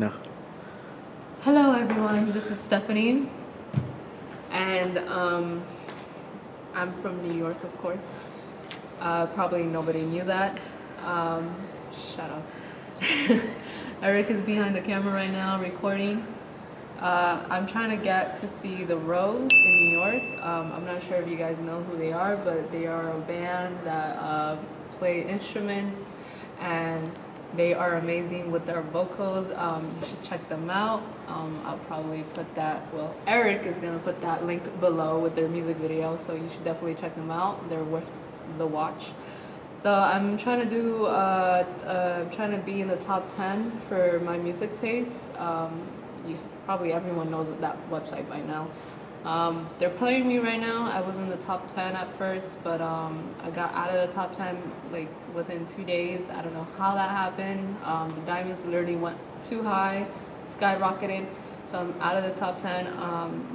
now. Hello everyone, this is Stephanie, and I'm from New York, of course. Probably nobody knew that. Shut up. Eric is behind the camera right now recording. I'm trying to get to see the Rose in New York. I'm not sure if you guys know who they are, but they are a band that play instruments, and they are amazing with their vocals. You should check them out. I'll probably put that, well, Eric is gonna put that link below with their music video, so you should definitely check them out. They're worth the watch. So I'm trying to do, trying to be in the top 10 for my music taste. Probably everyone knows that website by now. They're playing me right now. I was in the top 10 at first, but I got out of the top 10 like within 2 days. I don't know how that happened. The diamonds literally went too high, skyrocketed. So I'm out of the top 10.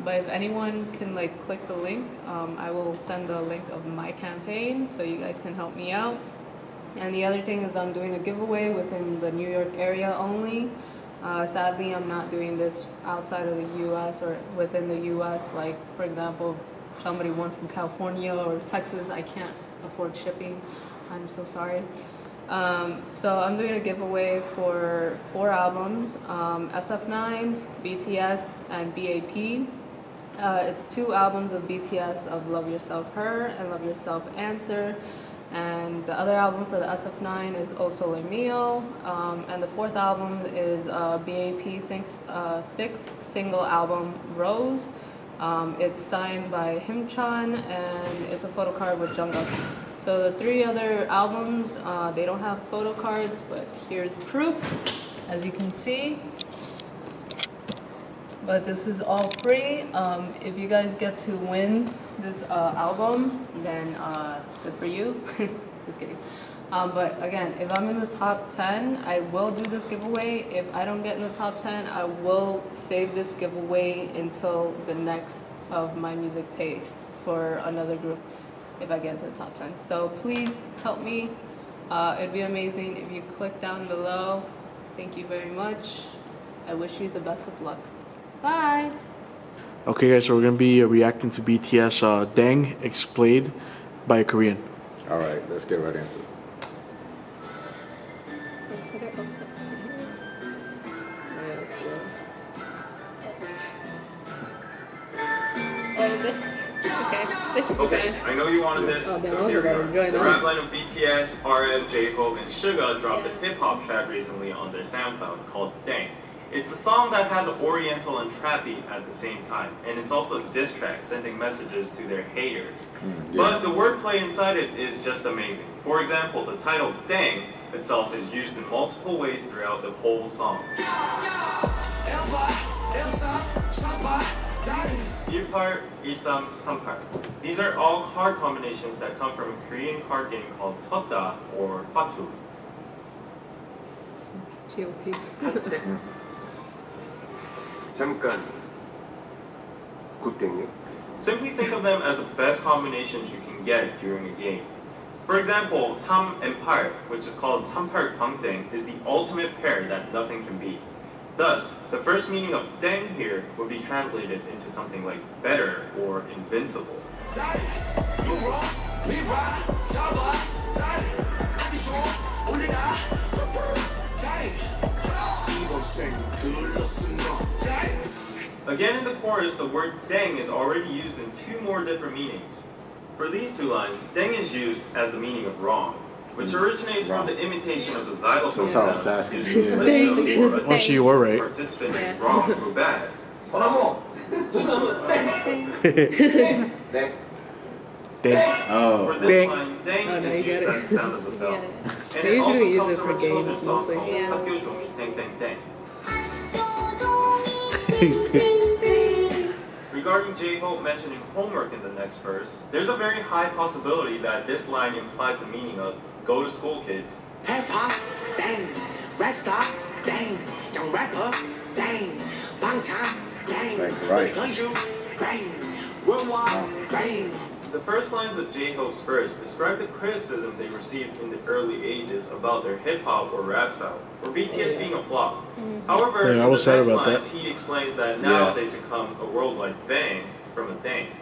But if anyone can like click the link, I will send the link of my campaign so you guys can help me out. And the other thing is I'm doing a giveaway within the New York area only. Sadly, I'm not doing this outside of the U.S. or within the U.S. Like, for example, somebody won from California or Texas, I can't afford shipping. I'm so sorry. So I'm doing a giveaway for 4 albums, SF9, BTS, and BAP. It's 2 albums of BTS of Love Yourself Her and Love Yourself Answer. And the other album for the SF9 is O Sole Mio, and the 4th album is BAP 6th single album, Rose. It's signed by Himchan, and it's a photo card with Jungkook. So the 3 other albums, they don't have photo cards, but here's proof, as you can see. But this is all free. If you guys get to win this album, then good for you. Just kidding. But again, if I'm in the top 10, I will do this giveaway. If I don't get in the top 10, I will save this giveaway until the next of my music taste for another group if I get into the top 10. So please help me. It'd be amazing if you click down below. Thank you very much. I wish you the best of luck. Bye. Okay, guys, so we're gonna be reacting to BTS Ddaeng Explained by a Korean. All right, let's get right into it. Okay, I know you wanted this, so here we go. The rap line of BTS, RM, J-Hope, and Suga dropped a hip-hop track recently on their SoundCloud called Ddaeng. It's a song that has oriental and trappy at the same time, and it's also a diss track sending messages to their haters. But the wordplay inside it is just amazing. For example, the title Ddaeng itself is used in multiple ways throughout the whole song. Ilpar, Ilsam, Sampar. These are all card combinations that come from a Korean card game called Sotda or Patu. GOP. 잠깐. 굿땡이요? Simply think of them as the best combinations you can get during a game. For example, Sam and Par, which is called Sampar Pangdeng, is the ultimate pair that nothing can beat. Thus, the first meaning of Ddaeng here would be translated into something like better or invincible. Again in the chorus, the word Ddaeng is already used in 2 more different meanings. For these 2 lines, Ddaeng is used as the meaning of wrong, which originates from the imitation of the xylophone sound used in the show for a Oh, so you were right. participant is wrong or bad. 네. Ddaeng. Oh, For this line, Ddaeng no, is you used get it. as the sound of the bell. And They it also usually use comes it from for a children's games song mostly. called Yeah. 학교 종이 땡땡땡. Regarding J-Hope mentioning homework in the next verse, there's a very high possibility that this line implies the meaning of go to school, kids. Hip-hop, dang, rap star, dang, young rapper, dang, bang time, dang, right. country, bang, worldwide, bang. the first lines of J-Hope's verse describe the criticism they received in the early ages about their hip-hop or rap style, or BTS being a flop. However, Yeah, I in was the sad next about lines, that. he explains that now they've become a worldwide bang from a Ddaeng.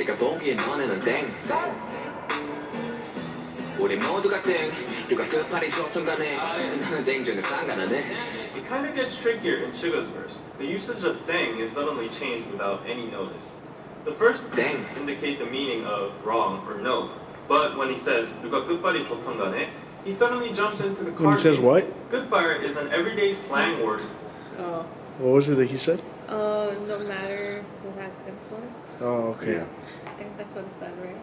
내가 보기엔 너네는 땡 우리 모두가 땡 누가 끝발이 좋던 간에 나는 땡전에 상관하네. It kind of gets trickier in Suga's verse. The usage of Ddaeng is suddenly changed without any notice. The first Ddaeng indicate the meaning of wrong or no, but when he says 누가 끝발이 좋던 간에, he suddenly jumps into the When card he says game. what? Goodbar is an everyday slang word. Oh. What was it that he said? No matter who has influence. Oh, okay. Yeah. I think that's what it said, right?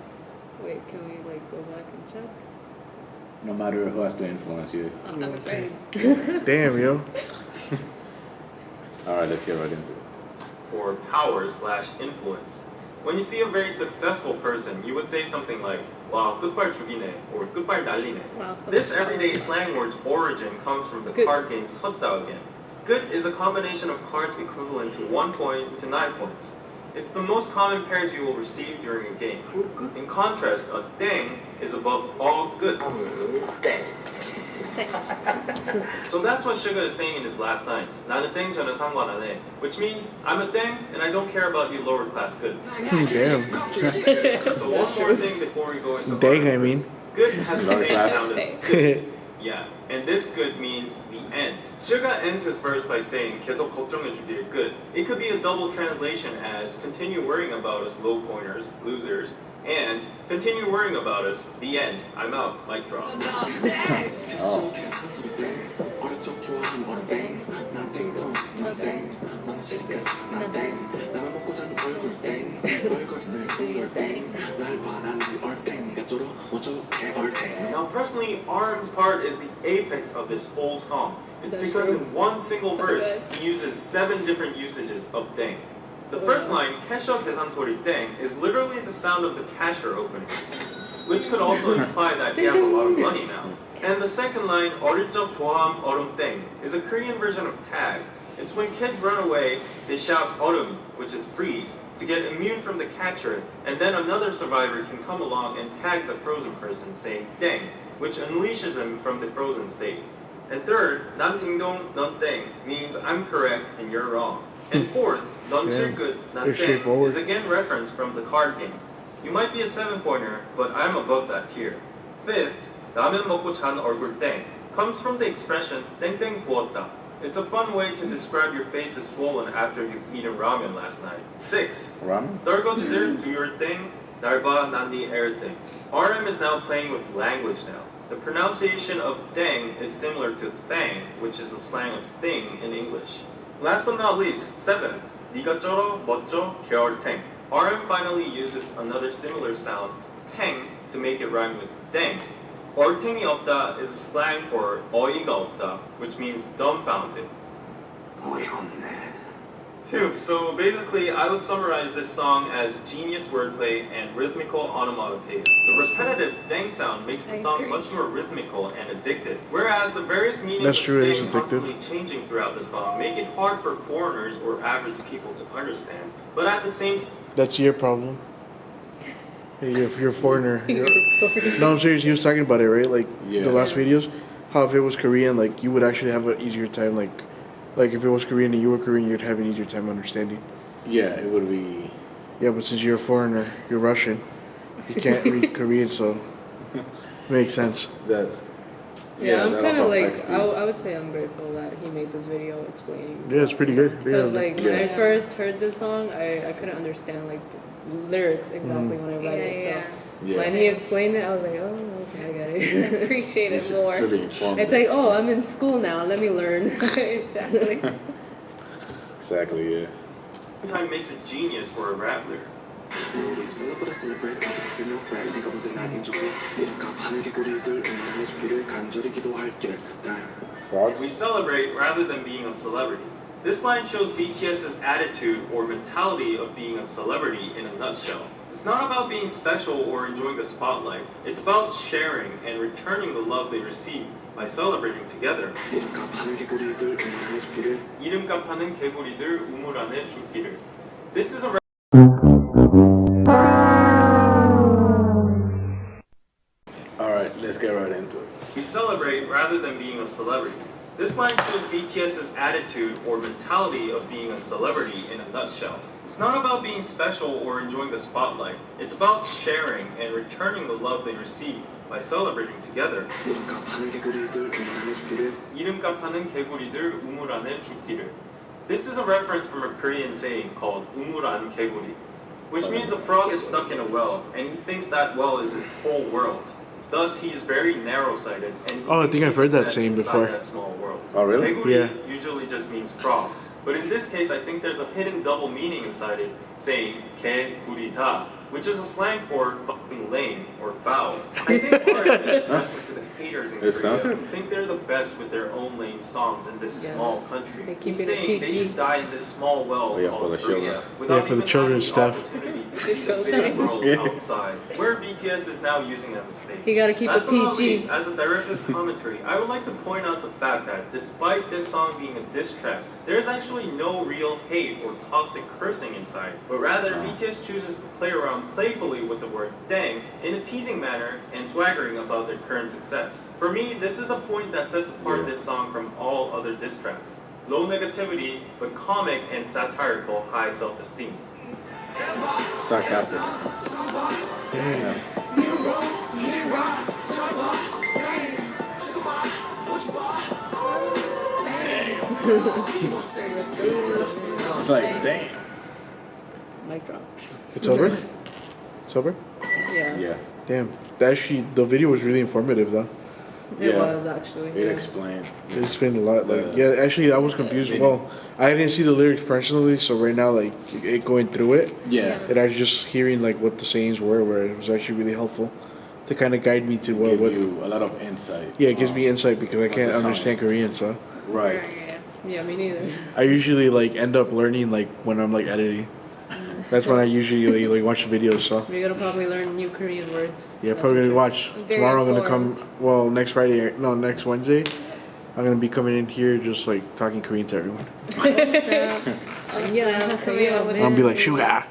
Wait, can we like go back and check? No matter who has to influence you. Oh, that was right. Damn, yo. All right, let's get right into it. For power/influence. When you see a very successful person, you would say something like, "Wow, 끝발 죽이네," or "끝발 날리네." Wow, so This much everyday slang word's origin comes from the Good. card game 섰다 again. Good is a combination of cards equivalent to 1 point to 9 points. It's the most common pairs you will receive during a game. In contrast, a Ddaeng is above all goods. So that's what Suga is saying in his last lines. 나는 땡 저는 상관 안 해. Which means, I'm a Ddaeng and I don't care about you lower class goods. Damn. So one more thing before we go into Ddaeng, our I mean. Good has the Lower same class. sound as good. Yeah, and this good means the end. Suga ends his verse by saying 계속 걱정해 주길 good. It could be a double translation as continue worrying about us low pointers, losers, and continue worrying about us, the end. I'm out, mic drop. Now personally, RM's part is the apex of this whole song. It's That's because true. in one single verse, Okay. he uses 7 different usages of Ddaeng. The first line, 캐셔 계산 소리 땡, is literally the sound of the cashier opening, which could also imply that he has a lot of money now. And the second line, 어릴 적 좋아함 얼음 땡, is a Korean version of tag. It's when kids run away, they shout 얼음, which is freeze, to get immune from the catcher, and then another survivor can come along and tag the frozen person, saying 땡, which unleashes him from the frozen state. And third, 난 딩동, 넌 땡, means I'm correct and you're wrong. And fourth, 넌 Damn. 실끝, 난 Pretty 땡, straightforward. is again referenced from the card game. You might be a 7-pointer, but I'm above that tier. Fifth, 라면 먹고 잔 얼굴 땡, comes from the expression 땡땡 부었다. It's a fun way to describe your face is swollen after you've eaten ramen last night. Sixth, Ramen? 떨거지들 do your thing, 날 봐, 난 네 air thing. RM is now playing with language now. The pronunciation of Ddaeng is similar to thang, which is the slang of thing in English. Last but not least, seventh, 네가 쩔어, 멋져, 겨울탱. RM finally uses another similar sound, 탱, to make it rhyme with Ddaeng. 얼탱이 없다 is a slang for 어이가 없다, which means dumbfounded. Phew, so basically I would summarize this song as genius wordplay and rhythmical onomatopoeia. The repetitive Ddaeng sound makes the song much more rhythmical and addictive, whereas the various meanings That's of true, it is Ddaeng addictive. constantly changing throughout the song make it hard for foreigners or average people to understand. But at the same time, That's your problem. Hey, if you're a foreigner. No, I'm serious. He was talking about it, right? Like Yeah. the last videos. How if it was Korean, like you would actually have an easier time. Like if it was Korean and you were Korean, you'd have an easier time understanding. Yeah, it would be. Yeah, but since you're a foreigner, you're Russian. You can't read Korean, so makes sense. That. Yeah, I'm that kind also of like, affects the- I would say I'm grateful that he made this video explaining. Yeah, it's pretty good. Because Yeah, like when I Yeah. first heard this song, I couldn't understand like the lyrics exactly when I read it. So Yeah. when he explained it, I was like, oh, okay, I got it. Appreciate It's it more. really informative. It's like, oh, I'm in school now. Let me learn. Exactly. Exactly, yeah. time makes it genius for a rap lyric. Frogs? We celebrate rather than being a celebrity. This line shows BTS's attitude or mentality of being a celebrity in a nutshell. It's not about being special or enjoying the spotlight. It's about sharing and returning the love they received by celebrating together. 이름값 하는 개구리들 우물 안에 죽기를. This is a Alright, let's get right into it. We celebrate rather than being a celebrity. This line shows BTS's attitude or mentality of being a celebrity in a nutshell. It's not about being special or enjoying the spotlight. It's about sharing and returning the love they receive by celebrating together. 이름값 하는 개구리들 우물 안에 죽기를. This is a reference from a Korean saying called 우물안 개구리, which means a frog is stuck in a well and he thinks that well is his whole world. Thus, he's very narrow-sighted and Oh, I think I've heard that saying before. That small world. Oh, really? 개구리 Yeah. usually just means frog. But in this case, I think there's a hidden double meaning inside it, saying 개구리다, which is a slang for fucking lame or foul. I think RM is addressing to the haters in It sounds Korea good. who think they're the best with their own lame songs in this Yes. small country. They keep He's it saying they PG. should die in this small well Oh, yeah, for called the Korea children. without Yeah, for the even children's having the stuff. opportunity to see the bigger children. world Yeah. outside, where BTS is now using as a stage. You gotta keep Last it but not PG. least, as a director's commentary, I would like to point out the fact that despite this song being a diss track, there is actually no real hate or toxic cursing inside, but rather BTS chooses to play around playfully with the word Ddaeng in a teasing manner and swaggering about their current success. For me, this is the point that sets apart this song from all other diss tracks. Low negativity, but comic and satirical high self-esteem. Sarcastic. It's like, damn. Mic drop. It's over? It's over? Yeah. Yeah. Damn. Actually, the video was really informative though. It Yeah. was actually. It yeah. explained. It explained a lot. Like, The- yeah, actually, I was confused. meaning. Well, I didn't see the lyrics personally, so right now, like, it going through it, Yeah. and I was just hearing like what the sayings were, where it was actually really helpful to kind of guide me to what. Give what you a lot of insight. yeah, it gives me insight because I what can't the song understand is. Korean, so Right. Yeah, me neither. I usually like end up learning like when I'm like editing. That's when I usually like watch the videos. So We're gonna probably learn new Korean words. yeah, That's probably for gonna sure. watch Very tomorrow. I'm gonna informed. come. Well, next Friday. No, next Wednesday. I'm gonna be coming in here just like talking Korean to everyone. Yeah, Korea, man. I'll be like sugar.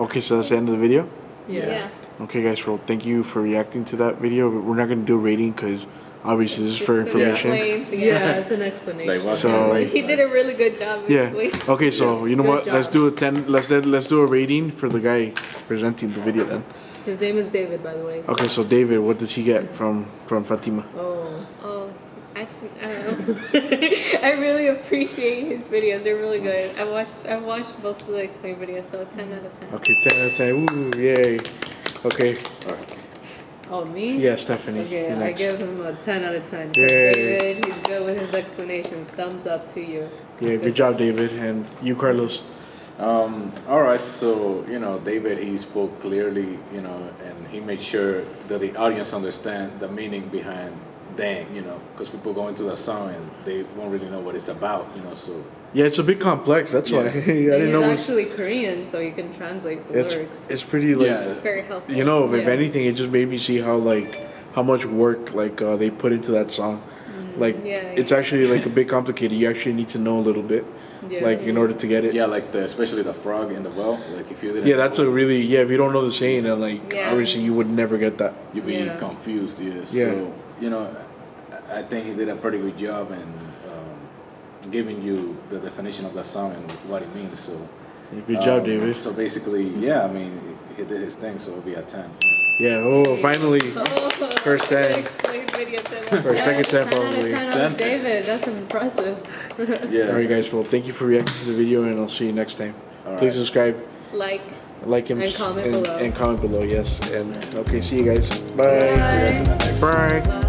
Okay, so that's the end of the video. Yeah. Okay, guys, well, thank you for reacting to that video. We're not gonna do a rating because obviously this is for information. Yeah, it's an explanation. Like what? So- He did a really good job. Yeah. Actually. Okay, so you know Good what? Let's job. do a 10. Let's do a rating for the guy presenting the video then. His name is David, by the way. so- Okay, so David, what does he get from Fatima? Oh. Oh, I don't know. I really appreciate his videos. They're really good. I watched most of the explain videos, so 10 out of 10. Okay, 10 out of 10. Ooh, yay. Okay, Oh, me? yeah, Stephanie. Okay, you're I next. give him a 10 out of 10. Yay. David, he's good with his explanations. Thumbs up to you. Yeah, good job, David, and you, Carlos. All right, so David, he spoke clearly, and he made sure that the audience understand the meaning behind Ddaeng, because people go into the song and they won't really know what it's about, so Yeah, it's a bit complex. That's why I Yeah. didn't He's know. It was, actually Korean, so you can translate the lyrics. it's pretty like yeah, Very helpful. if Yeah. anything, it just made me see how much work they put into that song. Like Yeah, it's actually like a bit complicated. You actually need to know a little bit, Yeah. like in order to get it. yeah, like especially the frog in the well. Like if you didn't, Yeah, that's a really if you don't know the saying, then like Yeah. obviously you would never get that. you'd be Yeah. confused. Yeah. Yeah. So I think he did a pretty good job in giving you the definition of that song and what it means. So Good job, David. So basically, yeah, I mean, he did his thing, so it'll be a 10. Yeah. Oh, finally, First time. Explain video 10. for a second time 10 out of probably. 10 out of David. That's impressive. Yeah. All right, guys. Well, thank you for reacting to the video, and I'll see you next time. All Please right. subscribe, Like. like, And comment below. and comment below. Yes. And okay, see you guys. Bye. See you guys in the next one. Bye. Bye.